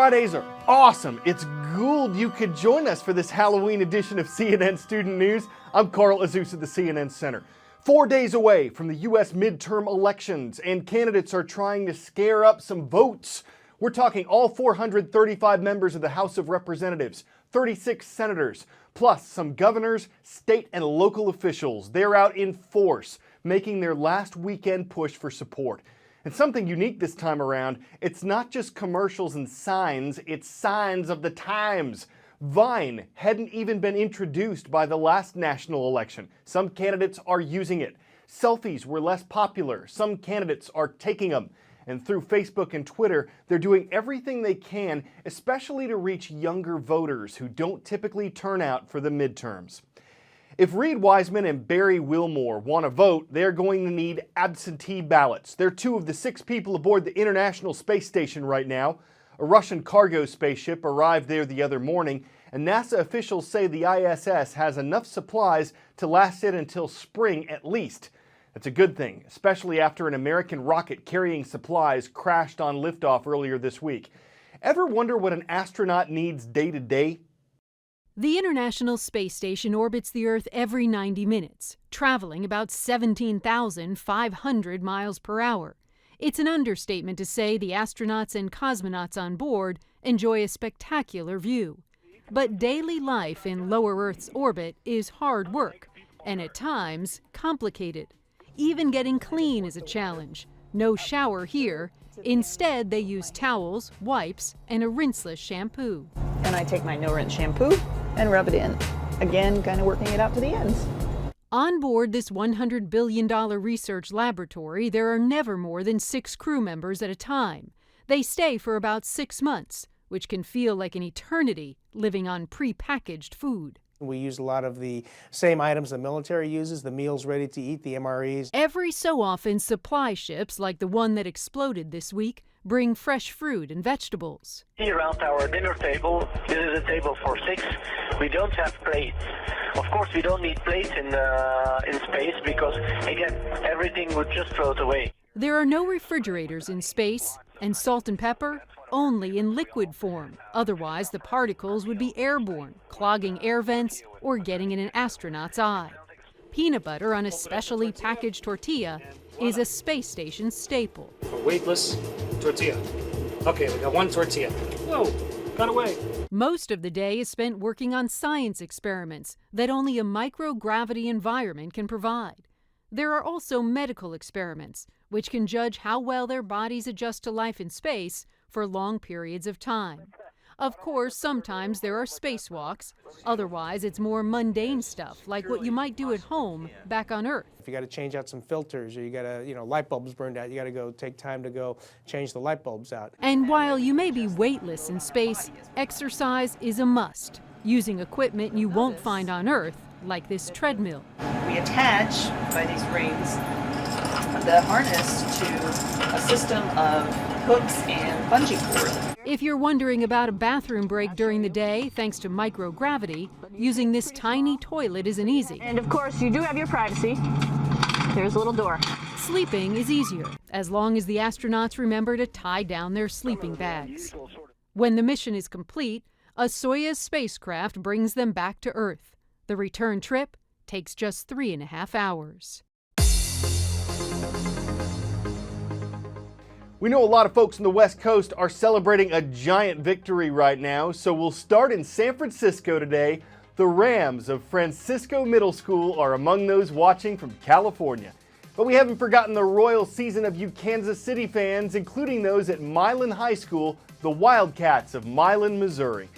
Fridays are awesome. It's good you could join us for this Halloween edition of CNN Student News. I'm Carl Azus at the CNN Center. 4 days away from the U.S. midterm elections, and candidates are trying to scare up some votes. We're talking all 435 members of the House of Representatives, 36 senators, plus some governors, state and local officials. They're out in force, making their last weekend push for support. And something unique this time around, it's not just commercials and signs, it's signs of the times. Vine hadn't even been introduced by the last national election. Some candidates are using it. Selfies were less popular. Some candidates are taking them. And through Facebook and Twitter, they're doing everything they can, especially to reach younger voters who don't typically turn out for the midterms. If Reed Wiseman and Barry Wilmore want to vote, they're going to need absentee ballots. They're two of the 6 people aboard the International Space Station right now. A Russian cargo spaceship arrived there the other morning, and NASA officials say the ISS has enough supplies to last it until spring at least. That's a good thing, especially after an American rocket carrying supplies crashed on liftoff earlier this week. Ever wonder what an astronaut needs day to day? The International Space Station orbits the Earth every 90 minutes, traveling about 17,500 miles per hour. It's an understatement to say the astronauts and cosmonauts on board enjoy a spectacular view. But daily life in lower Earth's orbit is hard work, and at times complicated. Even getting clean is a challenge. No shower here. Instead, they use towels, wipes, and a rinseless shampoo. And I take my no-rinse shampoo and rub it in. Again, kind of working it out to the ends. On board this $100 billion research laboratory, there are never more than 6 crew members at a time. They stay for about 6 months, which can feel like an eternity living on pre-packaged food. We use a lot of the same items the military uses, the meals ready to eat, the MREs. Every so often, supply ships, like the one that exploded this week, bring fresh fruit and vegetables. Around our dinner table, this is a table for 6. We don't have plates. Of course, we don't need plates in space because, again, everything would just float away. There are no refrigerators in space, and salt and pepper only in liquid form. Otherwise, the particles would be airborne, clogging air vents or getting in an astronaut's eye. Peanut butter on a specially packaged tortilla is a space station staple. A weightless tortilla. Okay, we got 1 tortilla. Whoa, got away. Most of the day is spent working on science experiments that only a microgravity environment can provide. There are also medical experiments, which can judge how well their bodies adjust to life in space for long periods of time. Of course, sometimes there are spacewalks. Otherwise, it's more mundane stuff, like what you might do at home back on Earth. If you got to change out some filters, or you got to, light bulbs burned out, you got to go take time to go change the light bulbs out. And while you may be weightless in space, exercise is a must, using equipment you won't find on Earth, like this treadmill. We attach, by these rings, the harness to a system of hooks and bungee cord. If you're wondering about a bathroom break during the day, thanks to microgravity, using this tiny toilet isn't easy. And of course, you do have your privacy. There's a little door. Sleeping is easier, as long as the astronauts remember to tie down their sleeping bags. When the mission is complete, a Soyuz spacecraft brings them back to Earth. The return trip takes just 3.5 hours. We know a lot of folks on the West Coast are celebrating a giant victory right now, so we'll start in San Francisco today. The Rams of Francisco Middle School are among those watching from California. But we haven't forgotten the royal season of you Kansas City fans, including those at Milan High School, the Wildcats of Milan, Missouri.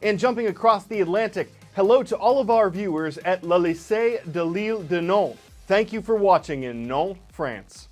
And jumping across the Atlantic, hello to all of our viewers at Le Lycée de l'Île de Nantes. Thank you for watching in Nantes, France.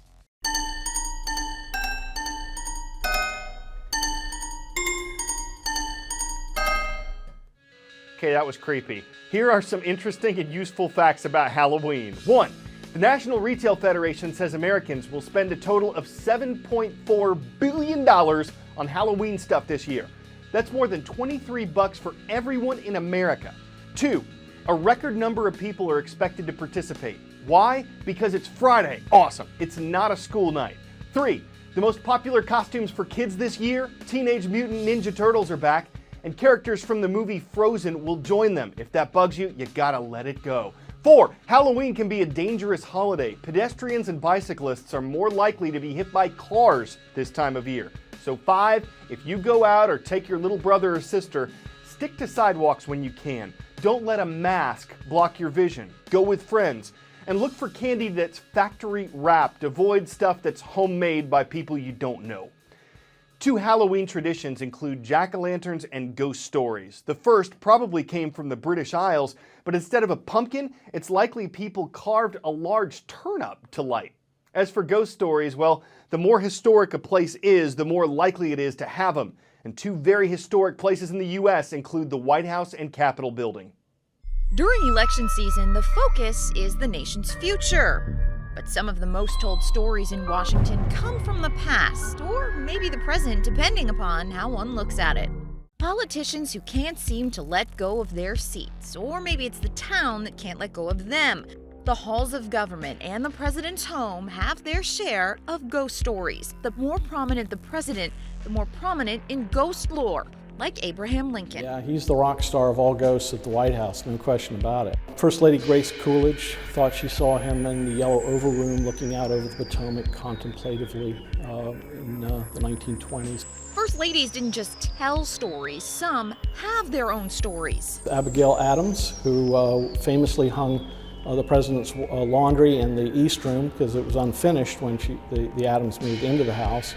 Okay, that was creepy. Here are some interesting and useful facts about Halloween. 1. The National Retail Federation says Americans will spend a total of $7.4 billion on Halloween stuff this year. That's more than $23 for everyone in America. 2. A record number of people are expected to participate. Why? Because it's Friday. Awesome. It's not a school night. 3. The most popular costumes for kids this year, Teenage Mutant Ninja Turtles are back, and characters from the movie Frozen will join them. If that bugs you, you gotta let it go. 4, Halloween can be a dangerous holiday. Pedestrians and bicyclists are more likely to be hit by cars this time of year. So 5, if you go out or take your little brother or sister, stick to sidewalks when you can. Don't let a mask block your vision. Go with friends. And look for candy that's factory wrapped. Avoid stuff that's homemade by people you don't know. 2 Halloween traditions include jack-o'-lanterns and ghost stories. The first probably came from the British Isles, but instead of a pumpkin, it's likely people carved a large turnip to light. As for ghost stories, well, the more historic a place is, the more likely it is to have them. And 2 very historic places in the U.S. include the White House and Capitol building. During election season, the focus is the nation's future. But some of the most told stories in Washington come from the past, or maybe the present, depending upon how one looks at it. Politicians who can't seem to let go of their seats, or maybe it's the town that can't let go of them. The halls of government and the president's home have their share of ghost stories. The more prominent the president, the more prominent in ghost lore, like Abraham Lincoln. Yeah, he's the rock star of all ghosts at the White House, no question about it. First Lady Grace Coolidge thought she saw him in the Yellow Oval Room looking out over the Potomac contemplatively in the 1920s. First ladies didn't just tell stories, some have their own stories. Abigail Adams, who famously hung the president's laundry in the East Room because it was unfinished when the Adams moved into the house.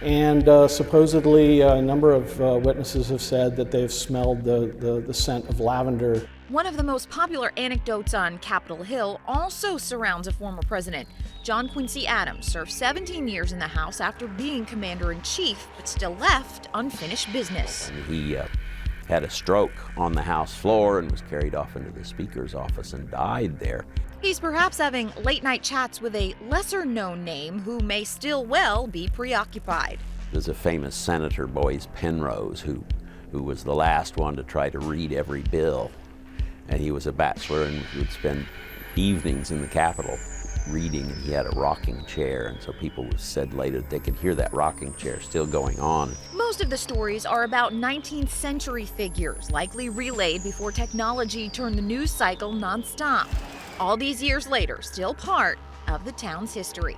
And supposedly a number of witnesses have said that they've smelled the scent of lavender. One of the most popular anecdotes on Capitol Hill also surrounds a former president. John Quincy Adams served 17 years in the House after being commander-in-chief, but still left unfinished business. And he had a stroke on the House floor and was carried off into the Speaker's office and died there. He's perhaps having late-night chats with a lesser-known name who may still well be preoccupied. There's a famous Senator, Boyce Penrose, who was the last one to try to read every bill. And he was a bachelor and would spend evenings in the Capitol reading, and he had a rocking chair, and so people said later that they could hear that rocking chair still going on. Most of the stories are about 19th century figures, likely relayed before technology turned the news cycle nonstop. All these years later, still part of the town's history.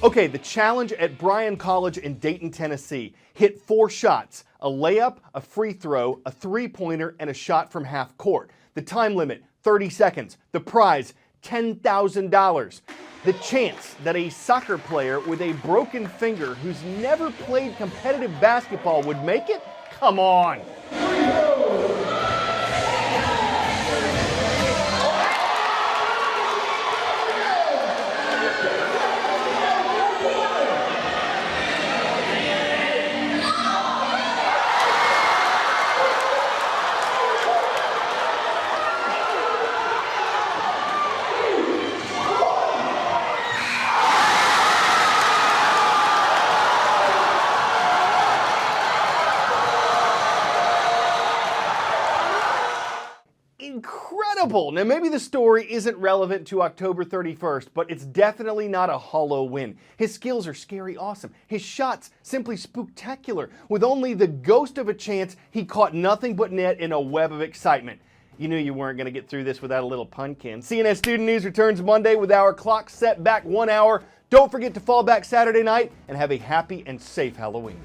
Okay, the challenge at Bryan College in Dayton, Tennessee. Hit 4 shots, a layup, a free throw, a three-pointer, and a shot from half court. The time limit, 30 seconds. The prize, $10,000. The chance that a soccer player with a broken finger who's never played competitive basketball would make it? Come on. Incredible! Now maybe the story isn't relevant to October 31st, but it's definitely not a hollow win. His skills are scary awesome. His shots simply spooktacular. With only the ghost of a chance, he caught nothing but net in a web of excitement. You knew you weren't going to get through this without a little punkin. CNN Student News returns Monday with our clock set back 1 hour. Don't forget to fall back Saturday night and have a happy and safe Halloween.